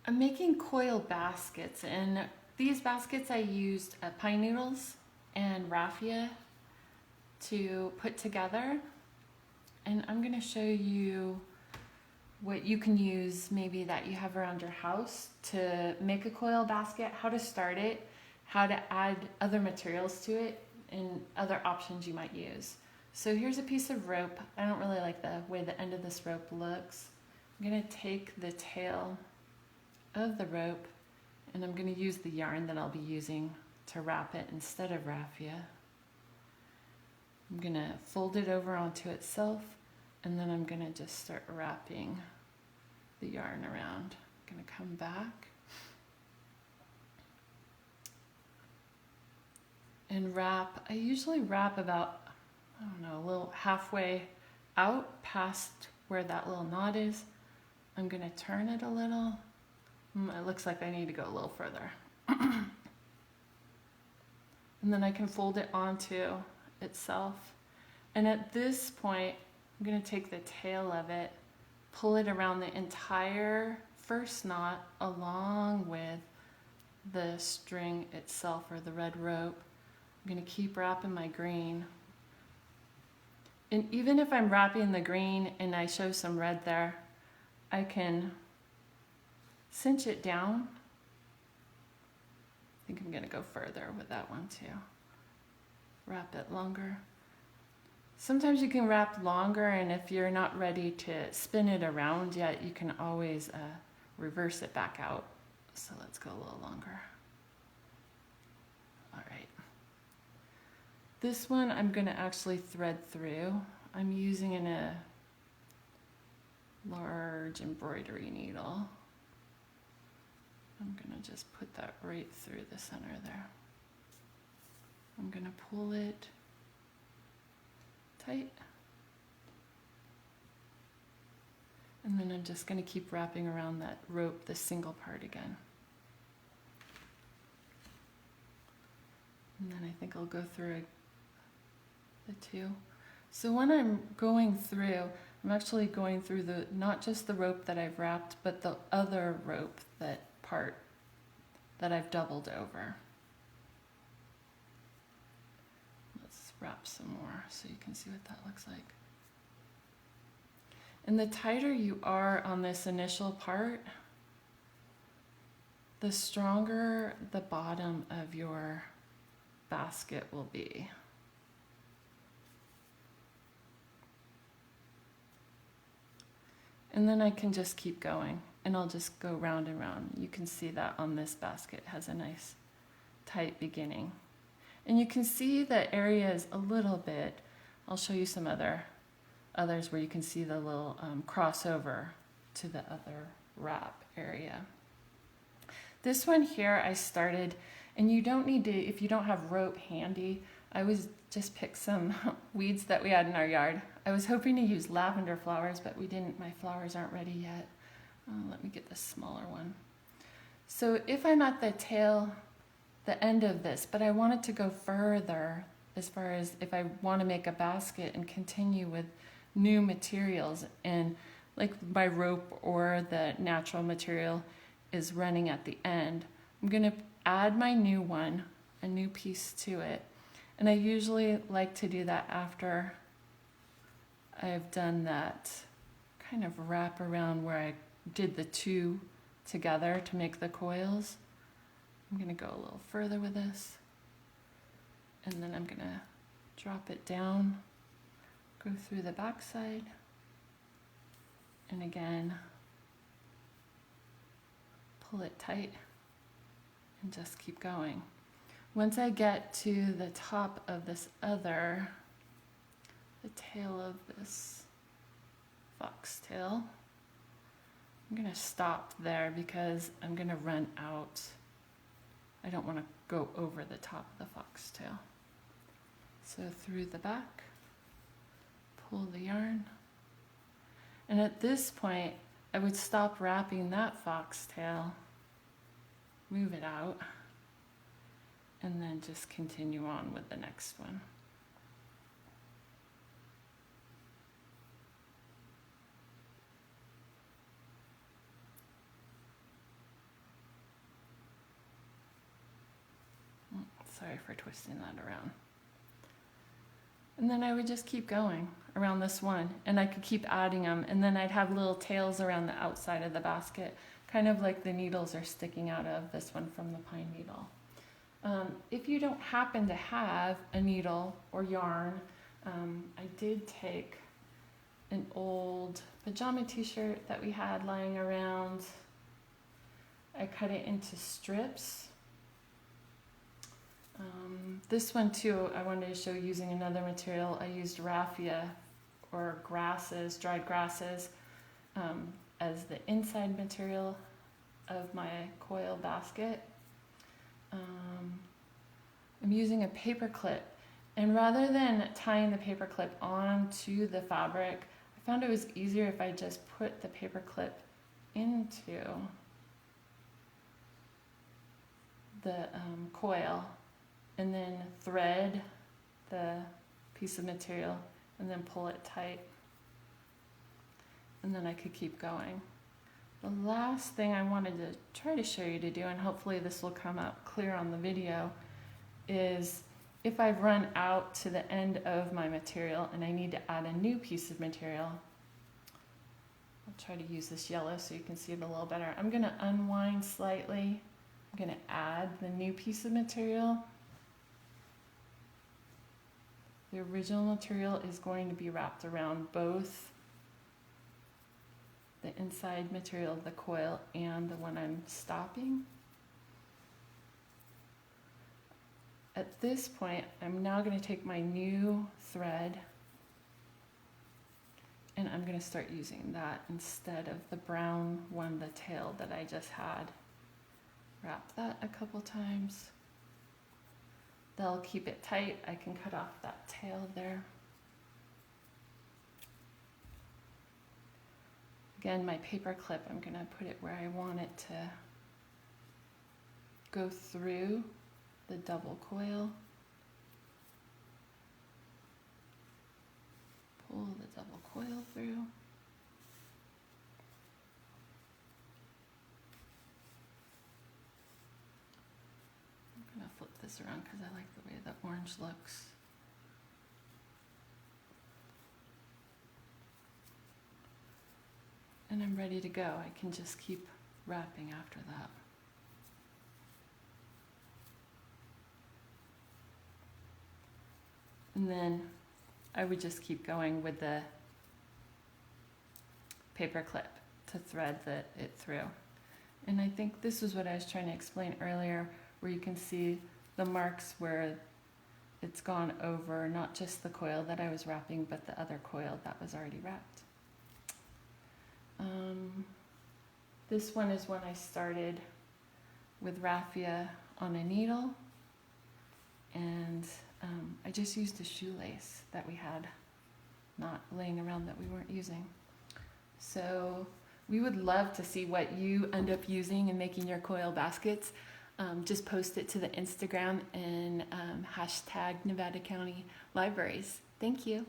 I'm making coil baskets, and these baskets I used pine needles and raffia to put together. And I'm gonna show you what you can use maybe that you have around your house to make a coil basket, how to start it, how to add other materials to it, and other options you might use. So here's a piece of rope. I don't really like the way the end of this rope looks. I'm gonna take the tail of the rope and I'm gonna use the yarn that I'll be using to wrap it instead of raffia. I'm gonna fold it over onto itself and then I'm gonna just start wrapping the yarn around. I'm gonna come back and wrap. I usually wrap about, I don't know, a little halfway out past where that little knot is. I'm gonna turn it a little. It looks like I need to go a little further. And then I can fold it onto itself. And at this point, I'm gonna take the tail of it, pull it around the entire first knot along with the string itself or the red rope. I'm gonna keep wrapping my green. And even if I'm wrapping the green and I show some red there, I can cinch it down. I think I'm gonna go further with that one too. Wrap it longer. Sometimes you can wrap longer, and if you're not ready to spin it around yet, you can always reverse it back out. So let's go a little longer. All right. This one I'm gonna actually thread through. I'm using a large embroidery needle. I'm gonna just put that right through the center there. I'm gonna pull it tight. And then I'm just gonna keep wrapping around that rope, the single part again. And then I think I'll go through the two. So when I'm going through, I'm actually going through not just the rope that I've wrapped, but the other rope, that part that I've doubled over. Let's wrap some more so you can see what that looks like. And the tighter you are on this initial part, the stronger the bottom of your basket will be. And then I can just keep going and I'll just go round and round. You can see that on this basket has a nice tight beginning. And you can see the areas a little bit. I'll show you some others where you can see the little crossover to the other wrap area. This one here I started, and you don't need to, if you don't have rope handy, I was just pick some weeds that we had in our yard. I was hoping to use lavender flowers, but we didn't. My flowers aren't ready yet. Let me get the smaller one. So if I'm at the end of this, but I want it to go further as far as if I want to make a basket and continue with new materials, and like my rope or the natural material is running at the end, I'm going to add my new one, a new piece to it. And I usually like to do that after I've done that kind of wrap around where I did the two together to make the coils. I'm going to go a little further with this. And then I'm going to drop it down, go through the back side, and again, pull it tight and just keep going. Once I get to the top of this other, the tail of this foxtail, I'm going to stop there because I'm going to run out. I don't want to go over the top of the foxtail. So through the back, pull the yarn. And at this point, I would stop wrapping that foxtail, move it out, and then just continue on with the next one. Sorry for twisting that around. And then I would just keep going around this one, and I could keep adding them, and then I'd have little tails around the outside of the basket, kind of like the needles are sticking out of this one from the pine needle. If you don't happen to have a needle or yarn, I did take an old pajama t-shirt that we had lying around. I cut it into strips. This one too, I wanted to show using another material. I used raffia or grasses, dried grasses, as the inside material of my coil basket. I'm using a paper clip, and rather than tying the paper clip onto the fabric, I found it was easier if I just put the paper clip into the coil and then thread the piece of material and then pull it tight, and then I could keep going. The last thing I wanted to try to show you to do, and hopefully this will come out clear on the video, is if I've run out to the end of my material and I need to add a new piece of material, I'll try to use this yellow so you can see it a little better. I'm going to unwind slightly. I'm going to add the new piece of material. The original material is going to be wrapped around both the inside material of the coil and the one I'm stopping. At this point, I'm now going to take my new thread and I'm going to start using that instead of the brown one, the tail that I just had. Wrap that a couple times. That'll keep it tight. I can cut off that tail there. Again, my paper clip, I'm going to put it where I want it to go through the double coil. Pull the double coil through. I'm going to flip this around because I like the way the orange looks. And I'm ready to go. I can just keep wrapping after that. And then I would just keep going with the paper clip to thread it through. And I think this is what I was trying to explain earlier, where you can see the marks where it's gone over not just the coil that I was wrapping, but the other coil that was already wrapped. This one is when I started with raffia on a needle, and I just used a shoelace that we had not laying around that we weren't using. So we would love to see what you end up using and making your coil baskets. Just post it to the Instagram and hashtag Nevada County Libraries. Thank you.